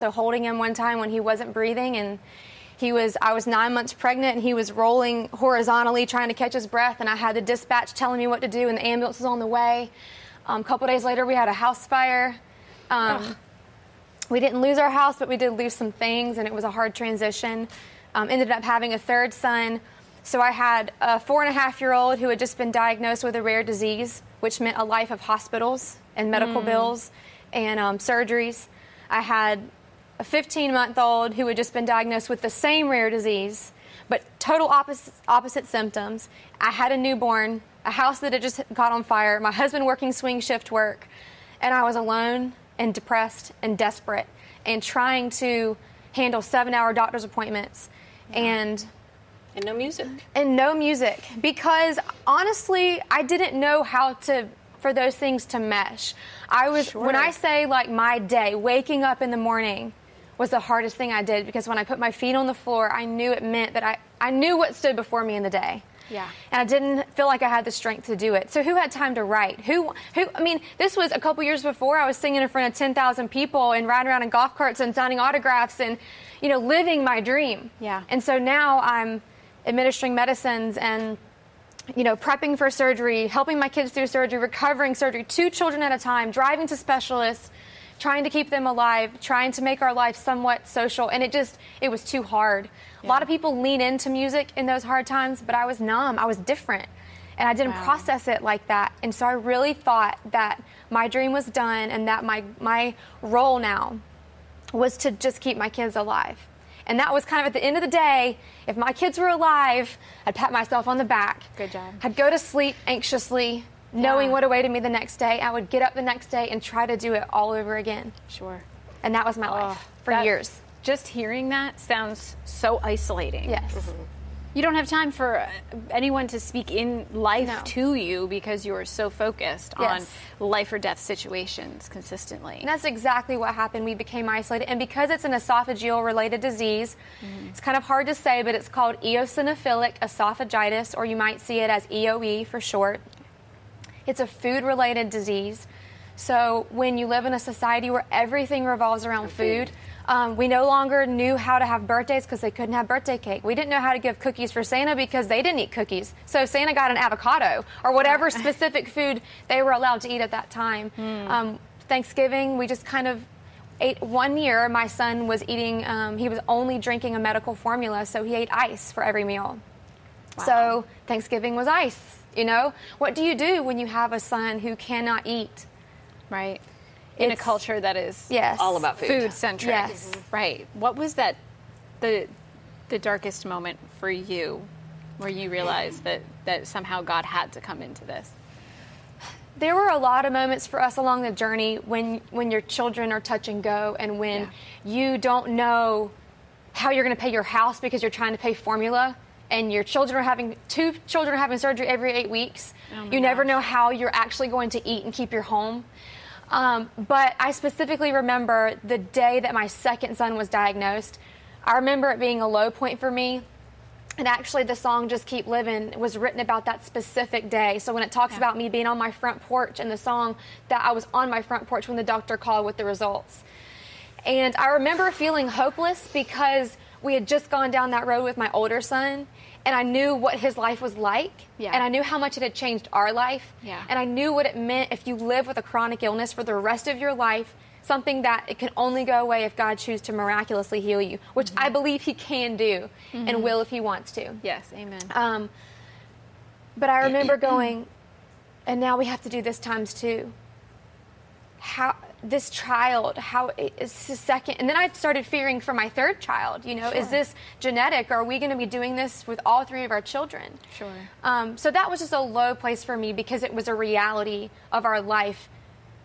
So holding him one time when he wasn't breathing, and I was 9 months pregnant, and he was rolling horizontally trying to catch his breath, and I had the dispatch telling me what to do, and the ambulance was on the way. A couple days later, we had a house fire. We didn't lose our house, but we did lose some things, and it was a hard transition. Ended up having a third son. So I had a 4.5-year-old who had just been diagnosed with a rare disease, which meant a life of hospitals and medical bills and surgeries. I had a 15-month-old who had just been diagnosed with the same rare disease, but total opposite symptoms. I had a newborn, a house that had just got on fire, my husband working swing shift work, and I was alone and depressed and desperate and trying to handle 7-hour doctor's appointments and no music. And no music, because honestly, I didn't know how for those things to mesh. When I say like my day, waking up in the morning was the hardest thing I did, because when I put my feet on the floor, I knew it meant that I knew what stood before me in the day. Yeah. And I didn't feel like I had the strength to do it. So who had time to write? I mean, this was a couple years before I was singing in front of 10,000 people and riding around in golf carts and signing autographs and, living my dream. Yeah. And so now I'm administering medicines and, prepping for surgery, helping my kids through surgery, recovering surgery, 2 children at a time, driving to specialists, trying to keep them alive, trying to make our life somewhat social, and it was too hard. Yeah. A lot of people lean into music in those hard times, but I was numb. I was different, and I didn't process it like that. And so I really thought that my dream was done, and that my role now was to just keep my kids alive. And that was kind of at the end of the day, if my kids were alive, I'd pat myself on the back. Good job. I'd go to sleep anxiously, knowing what awaited me the next day. I would get up the next day and try to do it all over again. Sure. And that was my life for years. Just hearing that sounds so isolating. Yes. Mm-hmm. You don't have time for anyone to speak in life to you, because you are so focused on life or death situations consistently. And that's exactly what happened. We became isolated. And because it's an esophageal related disease, it's kind of hard to say, but it's called eosinophilic esophagitis, or you might see it as EOE for short. It's a food-related disease. So when you live in a society where everything revolves around food, we no longer knew how to have birthdays because they couldn't have birthday cake. We didn't know how to give cookies for Santa because they didn't eat cookies. So Santa got an avocado or whatever specific food they were allowed to eat at that time. Thanksgiving, we just kind of ate. One year, my son was eating, he was only drinking a medical formula, so he ate ice for every meal. Wow. So Thanksgiving was ice. What do you do when you have a son who cannot eat? Right. In a culture that is all about food centric. Yes. Right. What was the darkest moment for you where you realized that somehow God had to come into this? There were a lot of moments for us along the journey when your children are touch and go, and when you don't know how you're going to pay your house because you're trying to pay formula, and your children are having 2 children are having surgery every 8 weeks. You never know how you're actually going to eat and keep your home. But I specifically remember the day that my second son was diagnosed. I remember it being a low point for me. And actually, the song Just Keep Living was written about that specific day. So when it talks about me being on my front porch in the song, that I was on my front porch when the doctor called with the results. And I remember feeling hopeless because we had just gone down that road with my older son, and I knew what his life was like, and I knew how much it had changed our life, and I knew what it meant if you live with a chronic illness for the rest of your life, something that it can only go away if God chooses to miraculously heal you, which I believe he can do and will if he wants to. Yes, amen. But I remember going, and now we have to do this times 2. How this child, how is his second, and then I started fearing for my third child, is this genetic? Are we going to be doing this with all 3 of our children? Sure. So that was just a low place for me because it was a reality of our life,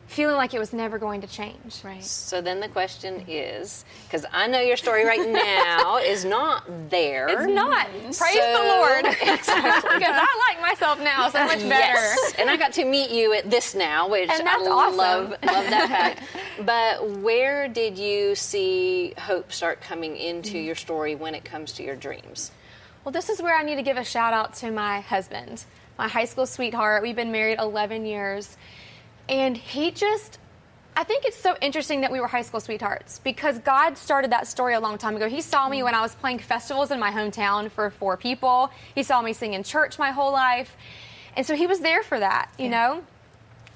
feeling like it was never going to change. Right. So then the question is, because I know your story right now is not there. It's not. Praise the Lord. Exactly. Because I like myself now so much better. Yes. And I got to meet you at this now, which and that's I awesome. love that fact. But where did you see hope start coming into your story when it comes to your dreams? Well, this is where I need to give a shout out to my husband, my high school sweetheart. We've been married 11 years. And he just, I think it's so interesting that we were high school sweethearts because God started that story a long time ago. He saw me when I was playing festivals in my hometown for 4 people. He saw me sing in church my whole life. And so he was there for that, you know.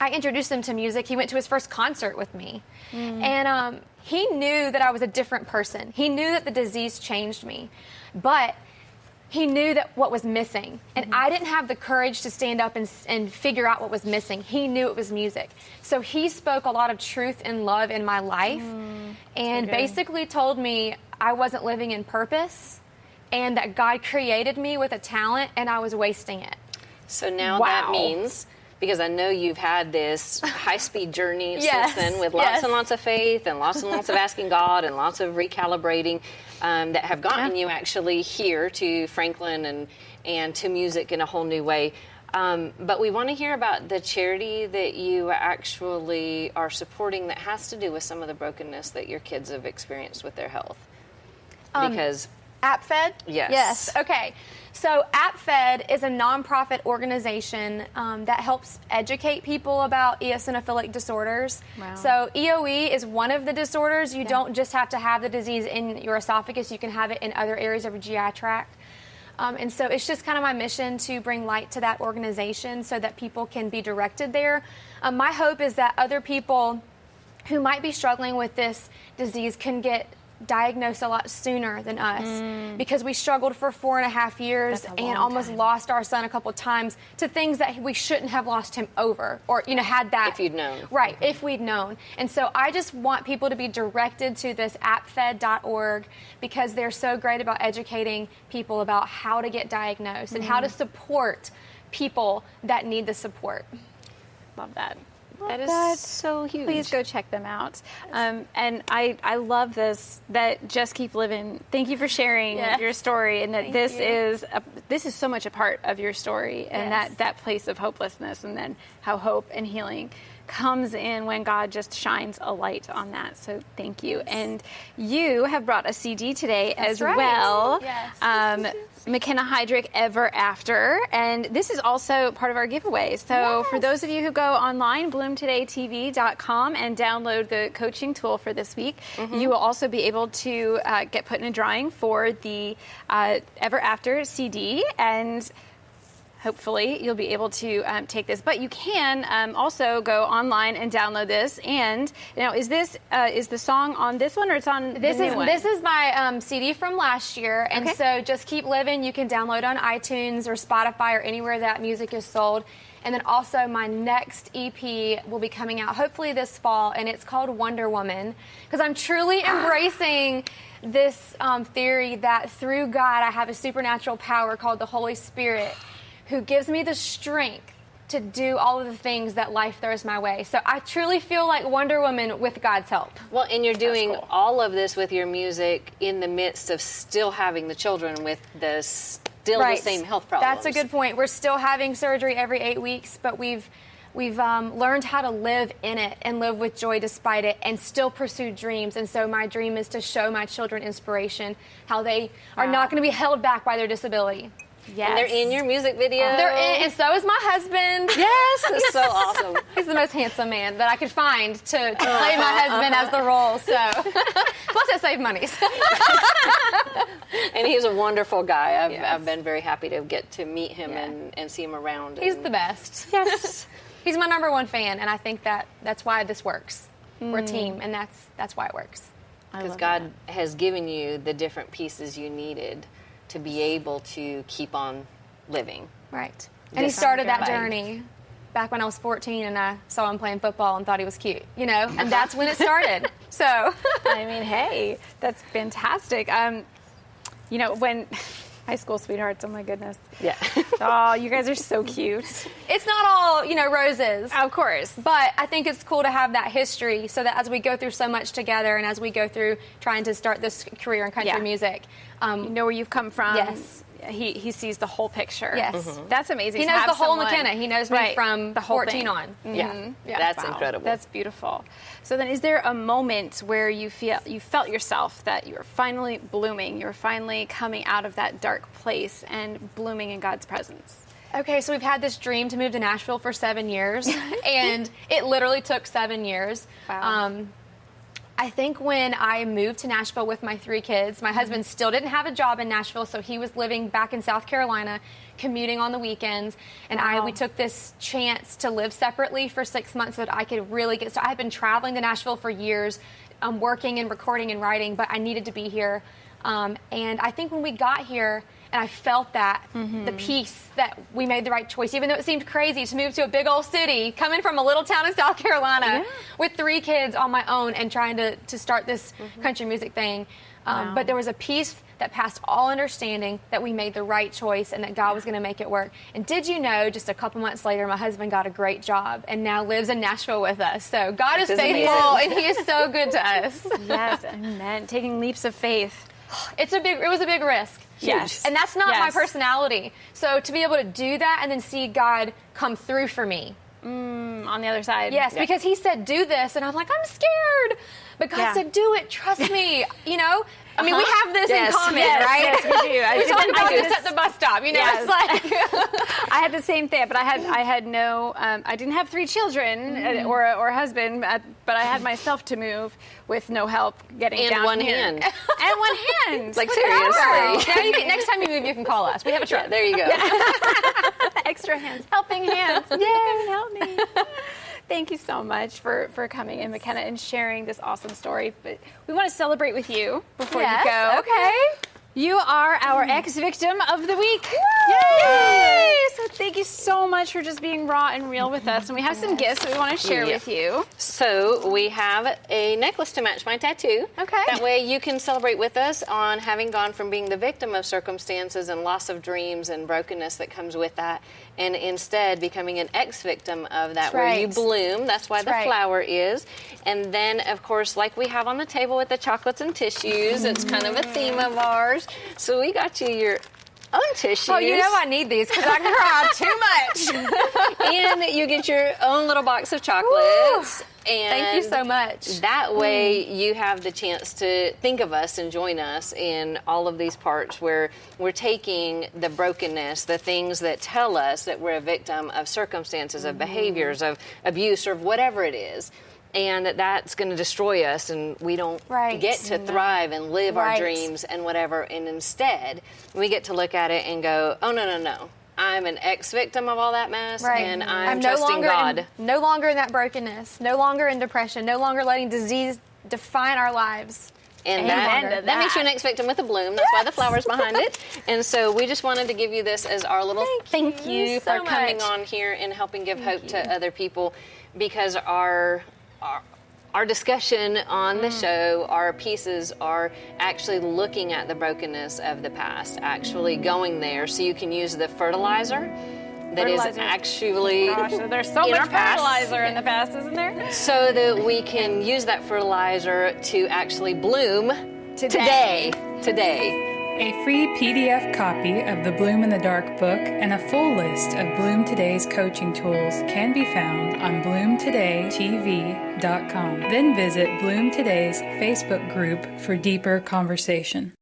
I introduced him to music. He went to his first concert with me. And he knew that I was a different person. He knew that the disease changed me. But he knew that what was missing. And I didn't have the courage to stand up and figure out what was missing. He knew it was music. So he spoke a lot of truth and love in my life and basically told me I wasn't living in purpose and that God created me with a talent and I was wasting it. So now that means, because I know you've had this high-speed journey since then with lots and lots of faith and lots of asking God and lots of recalibrating that have gotten you actually here to Franklin and to music in a whole new way. But we want to hear about the charity that you actually are supporting that has to do with some of the brokenness that your kids have experienced with their health. Because AppFed? Yes. Yes. Okay. So AppFed is a nonprofit organization that helps educate people about eosinophilic disorders. Wow. So EOE is one of the disorders. You don't just have to have the disease in your esophagus. You can have it in other areas of your GI tract. And so it's just kind of my mission to bring light to that organization so that people can be directed there. My hope is that other people who might be struggling with this disease can get diagnosed a lot sooner than us because we struggled for 4.5 years and almost lost our son a couple of times to things that we shouldn't have lost him over or, you know, had that. If you'd known. Right, if we'd known. And so I just want people to be directed to this appfed.org because they're so great about educating people about how to get diagnosed and how to support people that need the support. Love that. That is so huge. Please go check them out. And I love this, that Just Keep Living. Thank you for sharing your story, and that this is so much a part of your story, and that place of hopelessness, and then how hope and healing comes in when God just shines a light on that. So thank you. And you have brought a CD today as well. Yes. McKenna Hydrick, Ever After. And this is also part of our giveaway. So for those of you who go online, bloomtodaytv.com, and download the coaching tool for this week, you will also be able to get put in a drawing for the Ever After CD. And hopefully you'll be able to take this, but you can also go online and download this. And now, is the song on this one, or it's on this the new one? This is my CD from last year, and so Just Keep Living you can download on iTunes or Spotify or anywhere that music is sold. And then also my next EP will be coming out hopefully this fall, and it's called Wonder Woman, because I'm truly embracing this theory that through God I have a supernatural power called the Holy Spirit, who gives me the strength to do all of the things that life throws my way. So I truly feel like Wonder Woman with God's help. Well, and you're doing all of this with your music in the midst of still having the children with the same health problems. That's a good point. We're still having surgery every 8 weeks, but we've learned how to live in it and live with joy despite it and still pursue dreams. And so my dream is to show my children inspiration, how they are not going to be held back by their disability. Yes. And they're in your music video. They're in, and so is my husband. Yes, it's so awesome. He's the most handsome man that I could find to play my husband as the role. So, plus it saved money. And he's a wonderful guy. I've been very happy to get to meet him and see him around. He's the best. Yes. He's my #1 fan, and I think that's why this works. We're a team, and that's why it works. Because God has given you the different pieces you needed to be able to keep on living. Right. And he started that journey back when I was 14, and I saw him playing football and thought he was cute, you know, and that's when it started. So, I mean, hey, that's fantastic. You know, when high school sweethearts, oh my goodness. Yeah. Oh, you guys are so cute. It's not all, you know, roses. Of course. But I think it's cool to have that history so that as we go through so much together and as we go through trying to start this career in country music. You know where you've come from. Yes. He sees the whole picture. Yes. That's amazing. He knows the whole McKenna. He knows me from the whole 14 thing. on. Yeah. That's incredible. That's beautiful. So then, is there a moment where you felt yourself that you were finally blooming, you were finally coming out of that dark place and blooming in God's presence? Okay, so we've had this dream to move to Nashville for 7 years, and it literally took 7 years. Wow. I think when I moved to Nashville with my 3 kids, my husband still didn't have a job in Nashville, so he was living back in South Carolina, commuting on the weekends, and we took this chance to live separately for 6 months so that I could really get. So I had been traveling to Nashville for years, working and recording and writing, but I needed to be here. And I think when we got here, and I felt that, the peace that we made the right choice, even though it seemed crazy to move to a big old city, coming from a little town in South Carolina with 3 kids on my own and trying to start this country music thing. But there was a peace that passed all understanding that we made the right choice and that God was going to make it work. And did you know, just a couple months later, my husband got a great job and now lives in Nashville with us. So God is faithful, and He is so good to us. Yes, amen. Taking leaps of faith. It was a big risk. Yes. And that's not my personality. So to be able to do that and then see God come through for me. On the other side. Yes, because He said, do this. And I'm like, I'm scared. But God said, do it. Trust me. You know? I mean, we have this in common, right? Yes, we do. We talk about this at the bus stop. You know, it's like I had the same thing, but I had no. I didn't have 3 children or a husband, but I had myself to move with no help getting and down one here. hand. And one hand. Like seriously. Now next time you move, you can call us. We have a truck. Yeah, there you go. Extra hands, helping hands. Yay! Help me. Thank you so much for coming in, McKenna, and sharing this awesome story. But we want to celebrate with you before you go. Okay. You are our ex-victim of the week. Yay! So thank you so much for just being raw and real with us. And we have some gifts that we want to share with you. So we have a necklace to match my tattoo. Okay. That way you can celebrate with us on having gone from being the victim of circumstances and loss of dreams and brokenness that comes with that, and instead becoming an ex-victim of that, where you bloom. That's why the flower is. And then, of course, like we have on the table with the chocolates and tissues, it's kind of a theme of ours. So we got you your own tissues. Oh, you know I need these because I cry too much. And you get your own little box of chocolates. Woo! And thank you so much. That way you have the chance to think of us and join us in all of these parts where we're taking the brokenness, the things that tell us that we're a victim of circumstances, of behaviors, of abuse, or of whatever it is, and that's going to destroy us, and we don't get to thrive and live our dreams and whatever. And instead, we get to look at it and go, oh, no. I'm an ex-victim of all that mess, and I'm trusting God. No longer in that brokenness, no longer in depression, no longer letting disease define our lives. And that makes you an ex-victim with a bloom. That's why the flower's behind it. And so we just wanted to give you this as our little thank you for coming on here and helping give hope to other people, because our discussion on the show, our pieces are actually looking at the brokenness of the past, actually going there so you can use the fertilizer that is actually there's so much fertilizer in the past, isn't there? So that we can use that fertilizer to actually bloom today. A free PDF copy of the Bloom in the Dark book and a full list of Bloom Today's coaching tools can be found on bloomtodaytv.com. Then visit Bloom Today's Facebook group for deeper conversation.